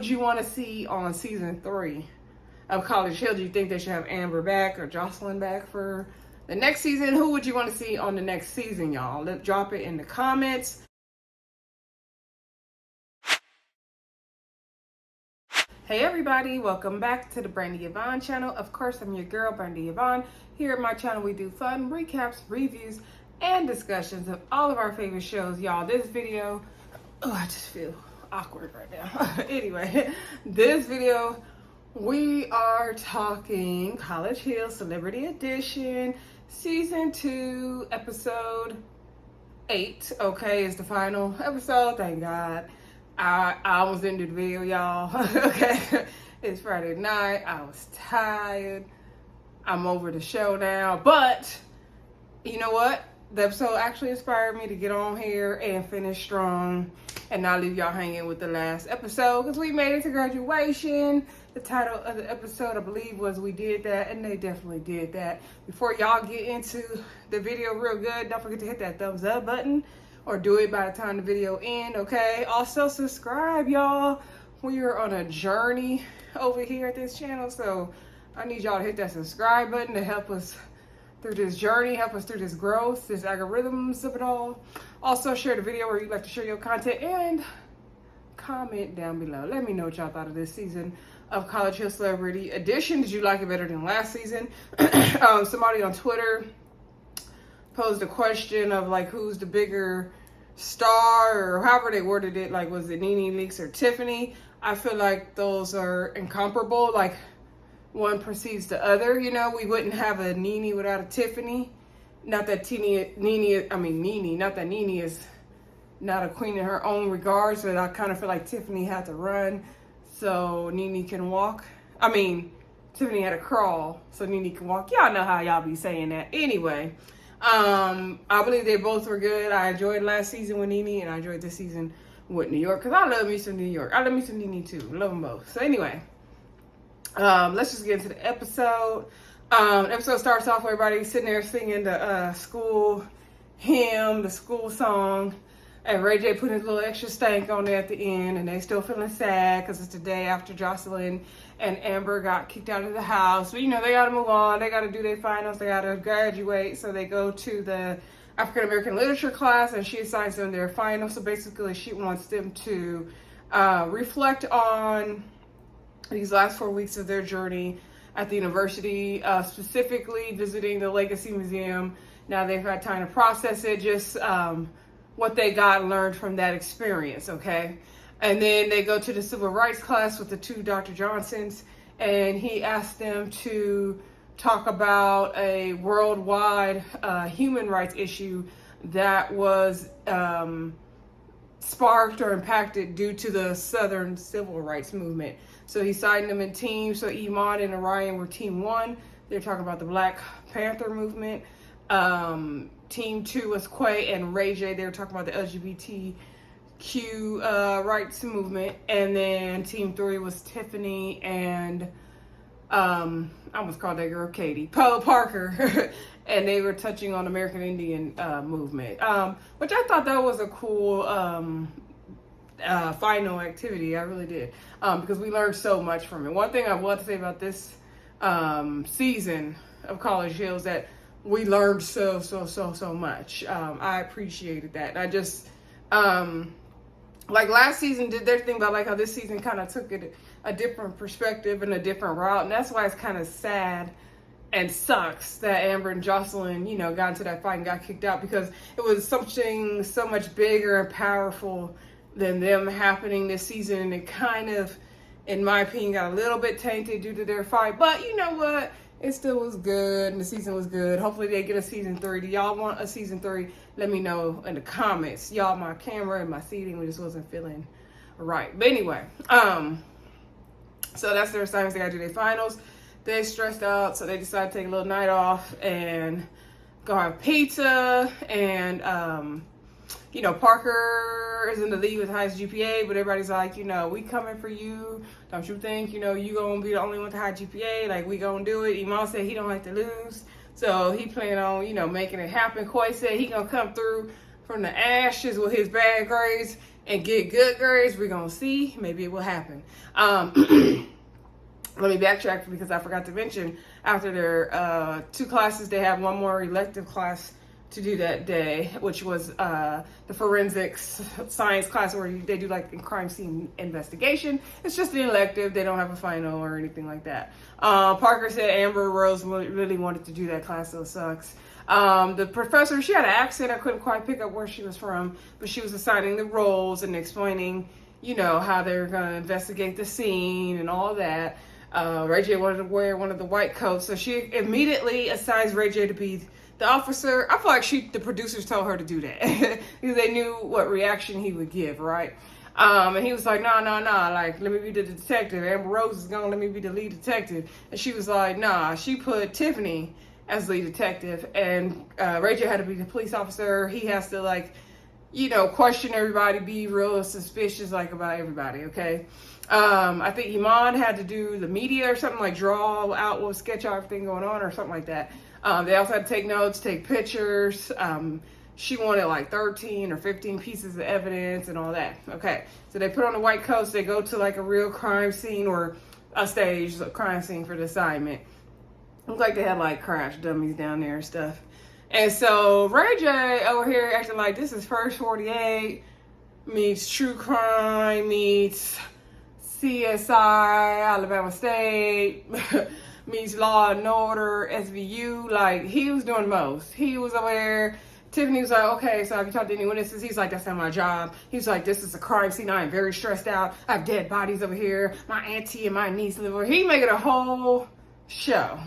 would you want to see on season 3 of College Hill? Do you think they should have Amber back or Jocelyn back for the next season? Who would you want to see on the next season, y'all? Drop it in the comments. Hey everybody, welcome back to the Brandy Yvonne channel. Of course, I'm your girl, Brandy Yvonne. Here at my channel, we do fun recaps, reviews, and discussions of all of our favorite shows. Y'all, this video, oh, I just feel awkward right now. Anyway, this video, we are talking College Hill Celebrity Edition, Season 2, Episode 8. Okay, it's the final episode, thank God. I almost didn't do the video, y'all. Okay, it's Friday night. I was tired. I'm over the show now. But, you know what? The episode actually inspired me to get on here and finish strong and not leave y'all hanging with the last episode, because we made it to graduation. The title of the episode, I believe, was We Did That, and they definitely did that. Before y'all get into the video real good, don't forget to hit that thumbs up button, or do it by the time the video ends, okay? Also, subscribe, y'all. We are on a journey over here at this channel, so I need y'all to hit that subscribe button to help us through this journey, help us through this growth, this algorithms of it all. Also, share the video where you'd like to share your content, and comment down below. Let me know what y'all thought of this season of College Hill Celebrity Edition. Did you like it better than last season? Somebody on Twitter posed a question of like, who's the bigger star, or however they worded it, like was it Nene Leakes or Tiffany? I feel like those are incomparable, like one precedes the other. You know, we wouldn't have a Nene without a Tiffany. Not that Nene, not that Nene is not a queen in her own regards, but I kind of feel like Tiffany had to run so Nene can walk. Tiffany had to crawl so Nene can walk. Y'all know how y'all be saying that. Anyway, I believe they both were good. I enjoyed last season with Nene, and I enjoyed this season with New York, because I love me some New York. I love me some Nene too. Love them both. So anyway, let's just get into the episode. Episode starts off with everybody sitting there singing the school hymn, the school song, and Ray J put his little extra stank on there at the end, and they still feeling sad because it's the day after Jocelyn and Amber got kicked out of the house. But you know, they gotta move on, they gotta do their finals, they gotta graduate, so they go to the African American literature class, and she assigns them their finals. So basically she wants them to reflect on these last 4 weeks of their journey at the university, specifically visiting the Legacy Museum. Now they've had time to process it, just what they got and learned from that experience, okay? And then they go to the civil rights class with the two Dr. Johnsons, and he asked them to talk about a worldwide human rights issue that was sparked or impacted due to the Southern Civil Rights Movement. So he signed them in teams. So Iman and Orion were team 1. They're talking about the Black Panther movement. Team 2 was Quay and Ray J. They were talking about the LGBTQ rights movement. And then team 3 was Tiffany and I almost called that girl Katie, Poe Parker. And they were touching on American Indian movement, which I thought that was a cool final activity. I really did, because we learned so much from it. One thing I want to say about this season of College Hill is that we learned so much. I appreciated that. I just like last season did their thing, but like how this season kind of took it a different perspective and a different route, and that's why it's kind of sad and sucks that Amber and Jocelyn, you know, got into that fight and got kicked out, because it was something so much bigger and powerful than them happening this season, and it kind of, in my opinion, got a little bit tainted due to their fight. But you know what? It still was good, and the season was good. Hopefully they get a season 3. Do y'all want a season 3? Let me know in the comments. Y'all, my camera and my seating just wasn't feeling right. But anyway, so that's their assignments. They gotta do their finals. They're stressed out, so they decide to take a little night off and go have pizza. And you know, Parker is in the lead with the highest GPA, but everybody's like, you know, we coming for you. Don't you think, you know, you gonna be the only one with the high GPA? Like, we gonna do it. Iman said he don't like to lose, so he planned on, you know, making it happen. Coy said he gonna come through from the ashes with his bad grades and get good grades. We're gonna see. Maybe it will happen. Let me backtrack because I forgot to mention, after their 2 classes, they have one more elective class to do that day, which was the forensics science class where they do like a crime scene investigation. It's just an elective. They don't have a final or anything like that. Parker said Amber Rose really wanted to do that class, so it sucks. The professor, she had an accent. I couldn't quite pick up where she was from, but she was assigning the roles and explaining, you know, how they were going to investigate the scene and all that. Ray J wanted to wear one of the white coats, so she immediately assigns Ray J to be the officer. I feel like the producers told her to do that because they knew what reaction he would give, right? And he was like, nah, like, let me be the detective. Amber Rose is gonna let me be the lead detective. And she was like, nah. She put Tiffany as lead detective, and Ray J had to be the police officer. He has to, like, you know, question everybody, be real suspicious, like, about everybody, okay? I think Iman had to do the media or something, like draw out what sketch out everything going on or something like that. They also had to take notes, take pictures. She wanted like 13 or 15 pieces of evidence and all that. Okay, so they put on the white coats. They go to like a real crime scene or a staged crime scene for the assignment. Looks like they had like crash dummies down there and stuff. And so Ray J over here acting like this is First 48 meets True Crime meets CSI, Alabama State, meets Law and Order, SVU. Like, he was doing the most. He was over there. Tiffany was like, okay, so have you talked to any witnesses? He's like, that's not my job. He's like, this is a crime scene. I am very stressed out. I have dead bodies over here. My auntie and my niece live over here. He making a whole show.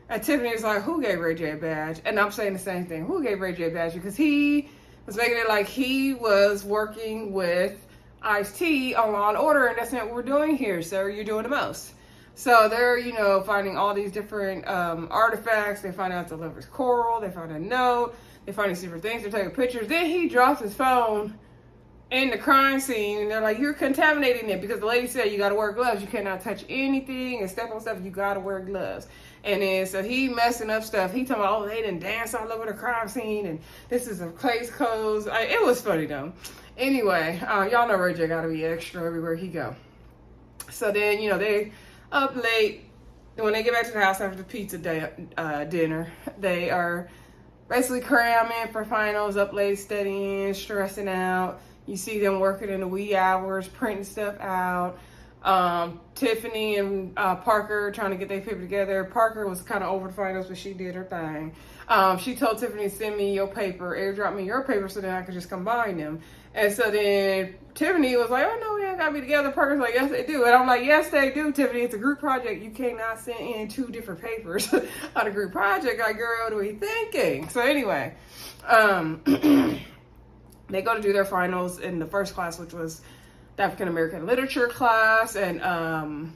And Tiffany was like, who gave Ray J a badge? And I'm saying the same thing. Who gave Ray J a badge? Because he was making it like he was working with Ice-T on Law and Order, and that's not what we're doing here, sir. You're doing the most. So they're, you know, finding all these different artifacts. They find out the lover's coral. They find a note. They find these different things. They're taking pictures. Then he drops his phone in the crime scene, and they're like, you're contaminating it, because the lady said you got to wear gloves. You cannot touch anything and step on stuff. You got to wear gloves. And then so he messing up stuff. He talking about, oh, they didn't dance all over the crime scene, and this is a place clothes. It was funny though. Anyway, y'all know Ray J got to be extra everywhere he go. So then, you know, they up late. When they get back to the house after the pizza dinner, they are basically cramming for finals, up late studying, stressing out. You see them working in the wee hours, printing stuff out. Tiffany and Parker trying to get their paper together. Parker was kind of over the finals, but she did her thing. She told Tiffany, send me your paper, airdrop me your paper so then I could just combine them. And so then Tiffany was like, oh no, we ain't got to be together. Parker's like, yes they do. And I'm like, yes they do, Tiffany. It's a group project. You cannot send in 2 different papers on a group project. Like, girl, what are we thinking? So anyway, they go to do their finals in the first class, which was the African American literature class. And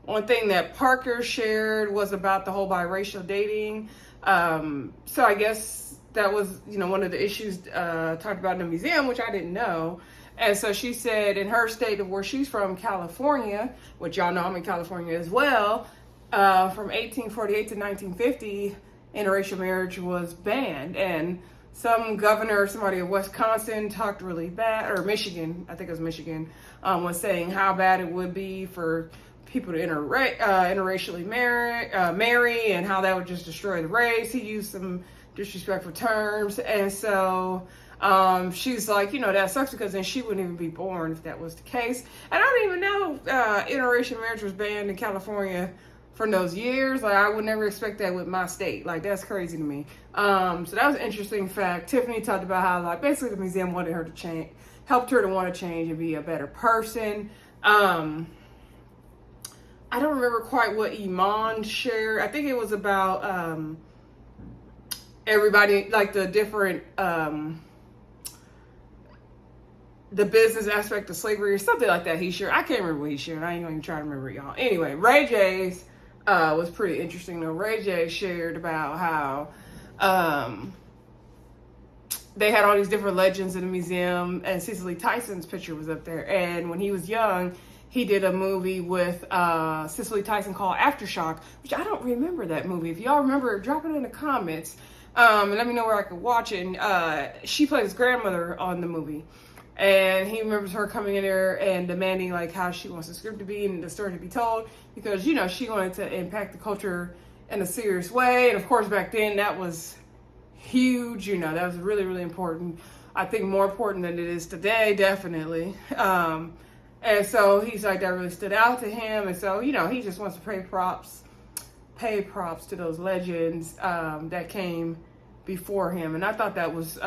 one thing that Parker shared was about the whole biracial dating. So I guess that was, you know, one of the issues talked about in the museum, which I didn't know. And so she said in her state of where she's from, California, which y'all know I'm in California as well, from 1848 to 1950, interracial marriage was banned. And some governor or somebody in Wisconsin talked really bad, or Michigan, I think it was Michigan, was saying how bad it would be for people to interracially marry and how that would just destroy the race. He used some disrespectful terms. And so she's like, you know, that sucks because then she wouldn't even be born if that was the case. And I didn't even know interracial marriage was banned in California for those years. Like, I would never expect that with my state. Like, that's crazy to me. So that was an interesting fact. Tiffany talked about how, like, basically the museum wanted her to change, helped her to want to change and be a better person. I don't remember quite what Iman shared. I think it was about everybody, like the different, the business aspect of slavery or something like that he shared. I can't remember what he shared. I ain't even trying to remember, y'all. Anyway, Ray J's was pretty interesting though. Ray J shared about how they had all these different legends in the museum, and Cicely Tyson's picture was up there. And when he was young, he did a movie with Cicely Tyson called Aftershock, which I don't remember that movie. If y'all remember, drop it in the comments. And let me know where I could watch it. And she plays his grandmother on the movie. And he remembers her coming in there and demanding like how she wants the script to be and the story to be told, because you know she wanted to impact the culture in a serious way. And of course back then that was huge, you know, that was really, really important. I think more important than it is today, definitely. And so he's like, that really stood out to him. And so, you know, he just wants to pay props to those legends that came before him. And I thought that was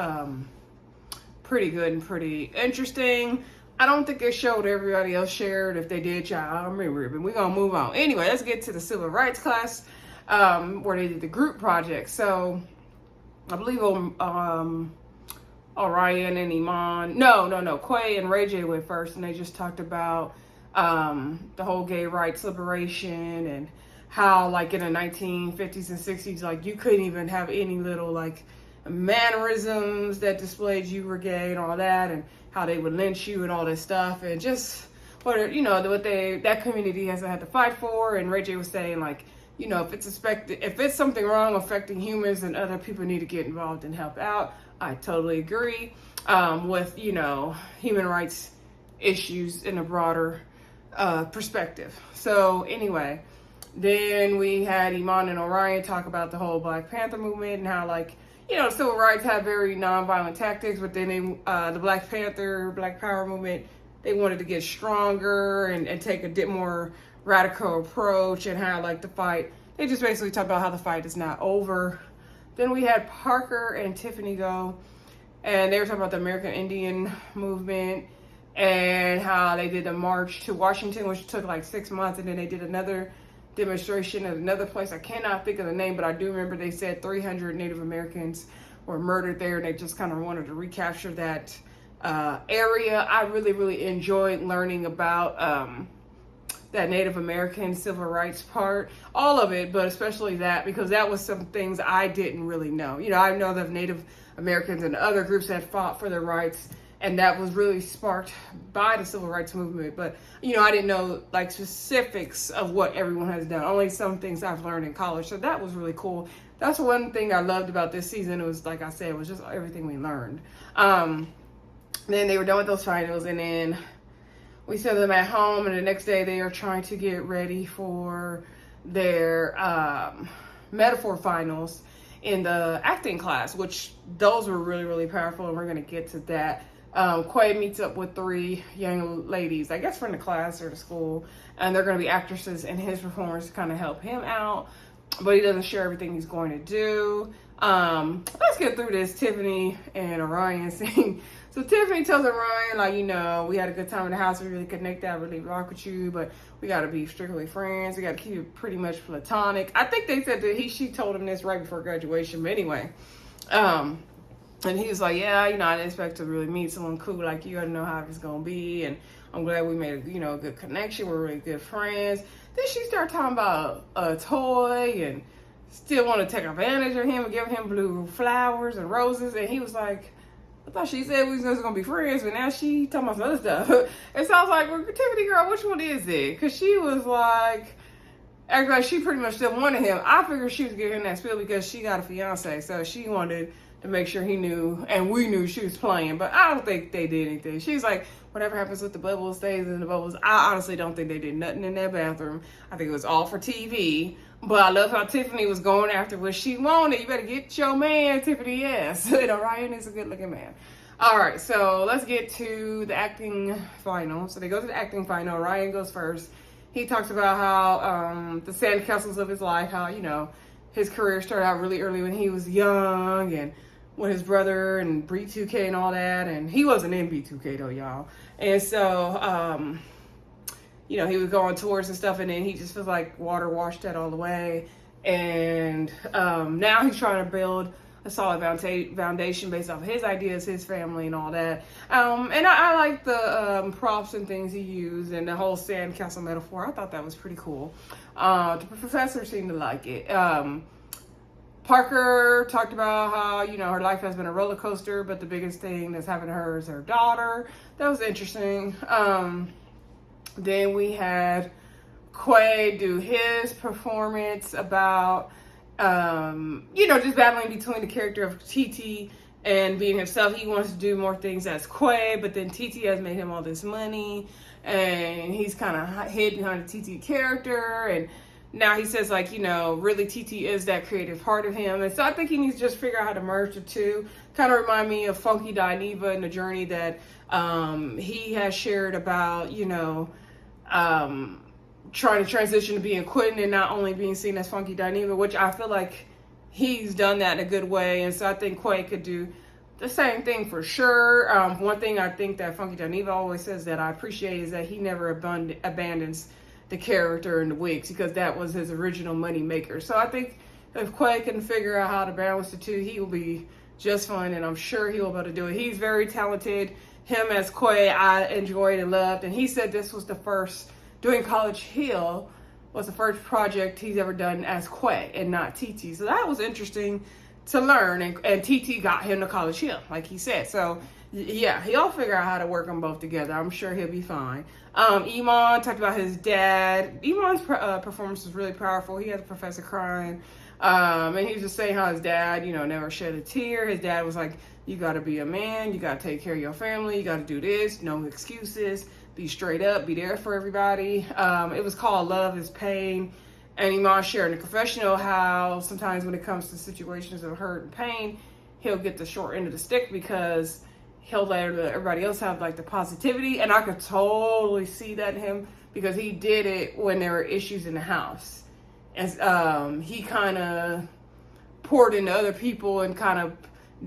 pretty good and pretty interesting. I don't think they showed everybody else shared. If they did, y'all, I don't remember it, but we're going to move on. Anyway, let's get to the civil rights class where they did the group project. So I believe Orion and Iman, no, Quay and Ray J went first, and they just talked about the whole gay rights liberation and how like in the 1950s and 60s, like you couldn't even have any little like mannerisms that displayed you were gay and all that, and how they would lynch you and all this stuff, and just what, you know, what that community has had to fight for. And Ray J was saying like, you know, if it's something wrong affecting humans, then other people need to get involved and help out. I totally agree with, you know, human rights issues in a broader perspective. So anyway, then we had Iman and Orion talk about the whole Black Panther movement and how, like, you know, civil rights have very nonviolent tactics, but then the Black Panther, Black Power movement, they wanted to get stronger and take a bit more radical approach, and how like the fight, they just basically talk about how the fight is not over. Then we had Parker and Tiffany go, and they were talking about the American Indian movement and how they did a march to Washington, which took like 6 months, and then they did another demonstration at another place. I cannot think of the name, but I do remember they said 300 Native Americans were murdered there, and they just kind of wanted to recapture that area. I really, really enjoyed learning about that Native American civil rights part, all of it, but especially that, because that was some things I didn't really know. You know, I know that Native Americans and other groups had fought for their rights, and that was really sparked by the civil rights movement. But, you know, I didn't know like specifics of what everyone has done, only some things I've learned in college. So that was really cool. That's one thing I loved about this season. It was, like I said, it was just everything we learned. Then they were done with those finals, and then we sent them at home, and the next day they are trying to get ready for their metaphor finals in the acting class, which those were really, really powerful, and we're going to get to that. Quay meets up with 3 young ladies, I guess from the class or the school, and they're going to be actresses in his performance to kind of help him out, but he doesn't share everything he's going to do. Let's get through this. Tiffany and Orion sing. So Tiffany tells Orion, like, you know, we had a good time in the house, we really connected, I really rock with you, but we got to be strictly friends, we got to keep it pretty much platonic. I think they said that she told him this right before graduation, but anyway. And he was like, yeah, you know, I didn't expect to really meet someone cool like you. I didn't know how it's going to be, and I'm glad we made, you know, a good connection. We're really good friends. Then she started talking about a toy and still want to take advantage of him and give him blue flowers and roses. And he was like, I thought she said we was just going to be friends, but now she talking about some other stuff. And so I was like, well, Tiffany girl, which one is it? Because she was like, acting like she pretty much still wanted him. I figured she was giving him that spiel because she got a fiance, so she wanted to make sure he knew, and we knew she was playing, but I don't think they did anything. She's like, whatever happens with the bubbles stays in the bubbles. I honestly don't think they did nothing in that bathroom. I think it was all for TV, but I love how Tiffany was going after what she wanted. You better get your man, Tiffany, yes. And Orion is a good looking man. All right, so let's get to the acting final. So they go to the acting final. Orion goes first. He talks about how the sandcastles of his life, how, you know, his career started out really early when he was young, and with his brother and B2K and all that, and he wasn't in B2K though, y'all. And so, you know, he would go on tours and stuff, and then he just feels like water washed that all the way. And now he's trying to build a solid foundation based off of his ideas, his family, and all that. And I like the props and things he used, and the whole sandcastle metaphor. I thought that was pretty cool. The professor seemed to like it. Parker talked about how, you know, her life has been a roller coaster, but the biggest thing that's happened to her is her daughter. That was interesting. Then we had Quay do his performance about just battling between the character of TT and being himself. He wants to do more things as Quay, but then TT has made him all this money, and he's kind of hid behind the TT character. And now he says, like, really TT is that creative part of him. And so I think he needs to just figure out how to merge the two. Kind of remind me of Funky Dineva and the journey that he has shared about, trying to transition to being Quentin and not only being seen as Funky Dineva, which I feel like he's done that in a good way. And so I think Quay could do the same thing for sure. One thing I think that Funky Dineva always says that I appreciate is that he never abandons the character and the wigs, because that was his original money maker. So I think if Quay can figure out how to balance the two, he will be just fine, and I'm sure he will be able to do it. He's very talented. Him as Quay, I enjoyed and loved, and he said this was the first, doing College Hill was the first project he's ever done as Quay and not TT. So that was interesting to learn, and TT got him to College Hill, like he said. So yeah, he'll figure out how to work them both together. I'm sure he'll be fine. Iman talked about his dad. Iman's performance was really powerful. He had the professor crying. And he was just saying how his dad, never shed a tear. His dad was like, you got to be a man. You got to take care of your family. You got to do this. No excuses. Be straight up. Be there for everybody. It was called Love is Pain. And Iman shared in the confessional how sometimes when it comes to situations of hurt and pain, he'll get the short end of the stick because he'll let everybody else have like the positivity. And I could totally see that in him, because he did it when there were issues in the house. And he kind of poured into other people and kind of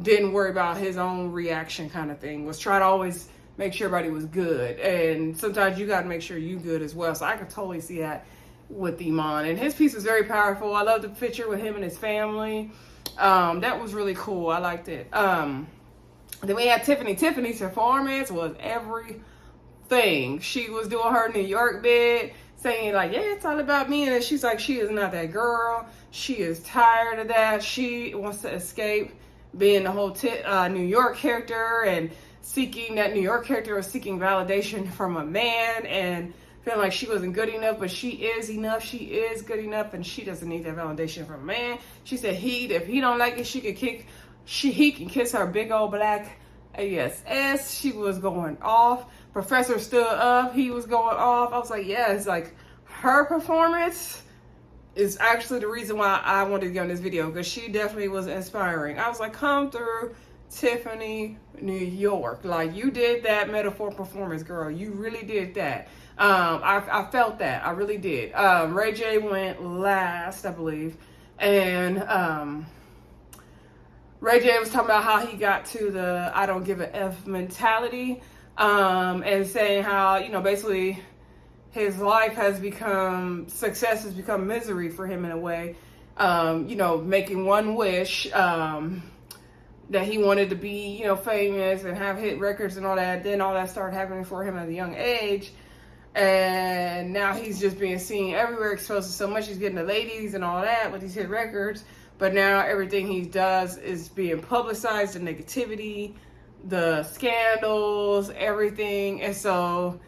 didn't worry about his own reaction, kind of thing. Was trying to always make sure everybody was good. And sometimes you got to make sure you good as well. So I could totally see that with Iman. And his piece was very powerful. I love the picture with him and his family. That was really cool. I liked it. Then we had Tiffany. Tiffany's performance was everything. She was doing her New York bit, saying like, yeah, it's all about me. And then she's like, she is not that girl. She is tired of that. She wants to escape being the whole New York character, and seeking that New York character was seeking validation from a man and feeling like she wasn't good enough, but she is enough. She is good enough, and she doesn't need that validation from a man. She said if he don't like it, he can kiss her big old black ass. She was going off. Professor stood up. He was going off. I was like, yeah, it's like her performance is actually the reason why I wanted to get on this video, because she definitely was inspiring. I was like, come through, Tiffany, New York. Like, you did that metaphor performance, girl. You really did that. I felt that. I really did. Ray J went last, I believe. And Ray J was talking about how he got to the I don't give a F mentality, and saying how, basically his life success has become misery for him in a way. Making one wish, that he wanted to be, famous and have hit records and all that. Then all that started happening for him at a young age. And now he's just being seen everywhere, exposed to so much. He's getting the ladies and all that with these hit records. But now everything he does is being publicized, the negativity, the scandals, everything. And so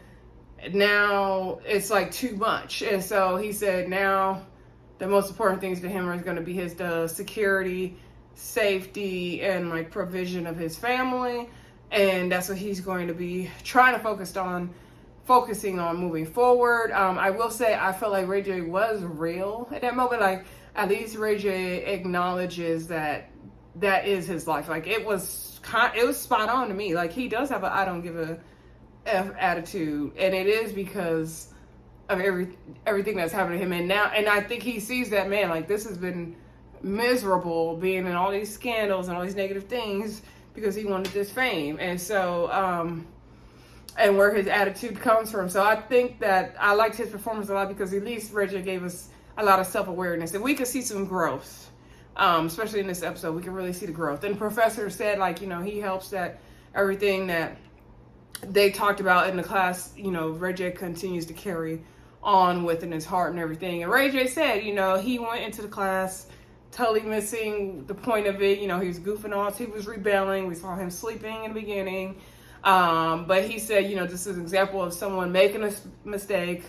now it's like too much. And so he said now the most important things to him are going to be the security, safety, and like provision of his family. And that's what he's going to be trying to focusing on moving forward. I will say I felt like Ray J was real at that moment. Like, at least Ray J acknowledges that is his life. Like, it was spot on to me. Like, he does have a I don't give a F attitude, and it is because of everything that's happened to him. And I think he sees that, man, like, this has been miserable being in all these scandals and all these negative things because he wanted this fame. And so and where his attitude comes from. So I think that I liked his performance a lot, because at least Ray J gave us a lot of self-awareness, and we could see some growth, especially in this episode. We can really see the growth. And Professor said, like, he helps that everything that they talked about in the class, Ray J continues to carry on with in his heart and everything. And Ray J said, he went into the class totally missing the point of it. He was goofing off. He was rebelling. We saw him sleeping in the beginning. But he said, this is an example of someone making a mistake,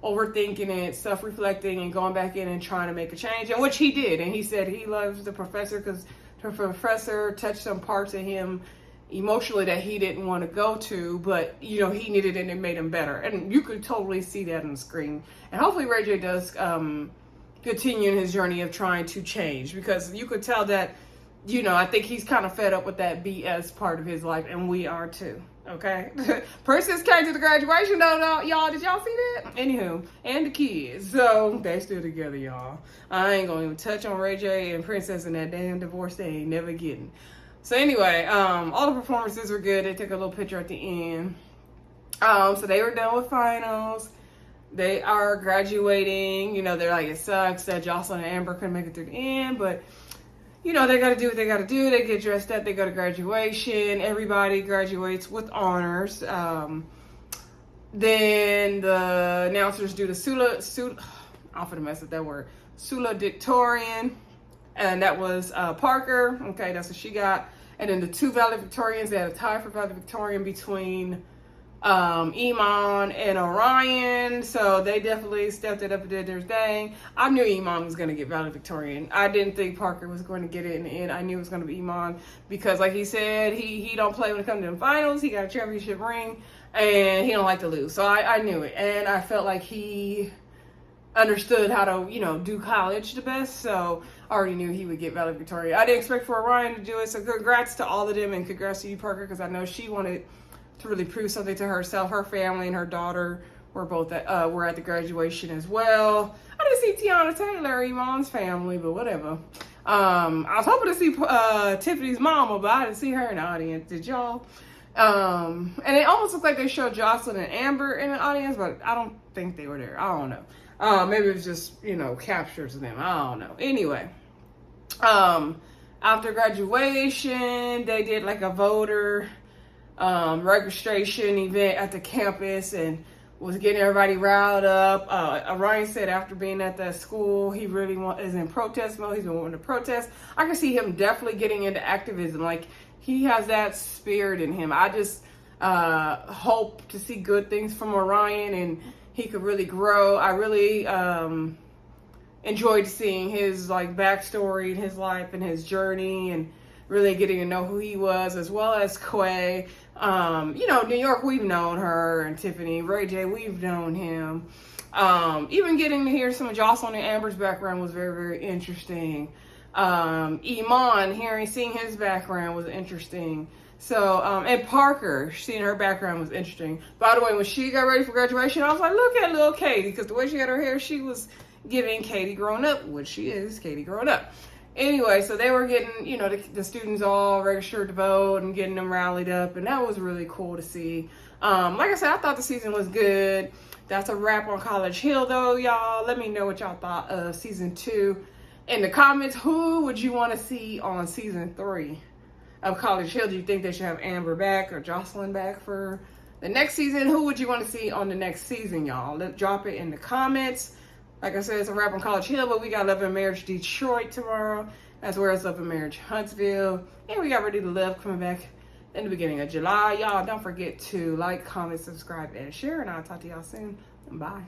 overthinking it, self-reflecting, and going back in and trying to make a change, and which he did. And he said he loves the professor because the professor touched some parts of him emotionally that he didn't want to go to, but you know, he needed it and it made him better. And you could totally see that on the screen. And hopefully Ray J does continue in his journey of trying to change, because you could tell that, you know, I think he's kind of fed up with that BS part of his life, and we are too. Okay. Princess came to the graduation though, y'all. Did y'all see that? Anywho, and the kids. So they still together, y'all. I ain't gonna even touch on Ray J and Princess and that damn divorce they ain't never getting. So anyway, all the performances were good. They took a little picture at the end. So they were done with finals. They are graduating. You know, they're like, it sucks that Jocelyn and Amber couldn't make it through the end, but you know, they got to do what they got to do. They get dressed up. They go to graduation. Everybody graduates with honors. Then the announcers do the I'm gonna mess up that word. Valedictorian, and that was Parker. Okay, that's what she got. And then the two valedictorians, they had a tie for valedictorian between Iman and Orion, so they definitely stepped it up and did their thing. I knew Iman was going to get valedictorian. I didn't think Parker was going to get it in the end. I knew it was going to be Iman because, like he said, he don't play when it comes to the finals. He got a championship ring, and he don't like to lose. So I knew it, and I felt like he understood how to, you know, do college the best. So I already knew he would get valedictorian. I didn't expect for Orion to do it. So congrats to all of them, and congrats to you, Parker, because I know she wanted to really prove something to herself. Her family and her daughter were both were at the graduation as well. I didn't see Tiana Taylor, Iman's family, but whatever. I was hoping to see Tiffany's mama, but I didn't see her in the audience. Did y'all? And it almost looked like they showed Jocelyn and Amber in the audience, but I don't think they were there. I don't know. Maybe it was just, you know, captures of them. I don't know. Anyway, after graduation, they did like a voter registration event at the campus and was getting everybody riled up. Orion said after being at that school, he really is in protest mode. He's been wanting to protest. I can see him definitely getting into activism. Like, he has that spirit in him. I just hope to see good things from Orion and he could really grow. I really enjoyed seeing his like backstory in his life and his journey, and really getting to know who he was, as well as Quay. You know, New York, we've known her, and Tiffany. Ray J, we've known him. Even getting to hear some of Jocelyn and Amber's background was very, very interesting. Iman, seeing his background was interesting. So, and Parker, seeing her background was interesting. By the way, when she got ready for graduation, I was like, look at little Katie, because the way she had her hair, she was giving Katie grown up, which she is, Katie grown up. Anyway, so they were getting, you know, the students all registered to vote and getting them rallied up, and that was really cool to see. Like I said, I thought the season was good. That's a wrap on College Hill, though, y'all. Let me know what y'all thought of season 2 in the comments. Who would you want to see on season 3 of College Hill? Do you think they should have Amber back or Jocelyn back for the next season? Who would you want to see on the next season, y'all? Drop it in the comments. Like I said, it's a wrap on College Hill, but we got Love and Marriage Detroit tomorrow, as well as Love and Marriage Huntsville. And we got Ready to Love coming back in the beginning of July. Y'all, don't forget to like, comment, subscribe, and share. And I'll talk to y'all soon. Bye.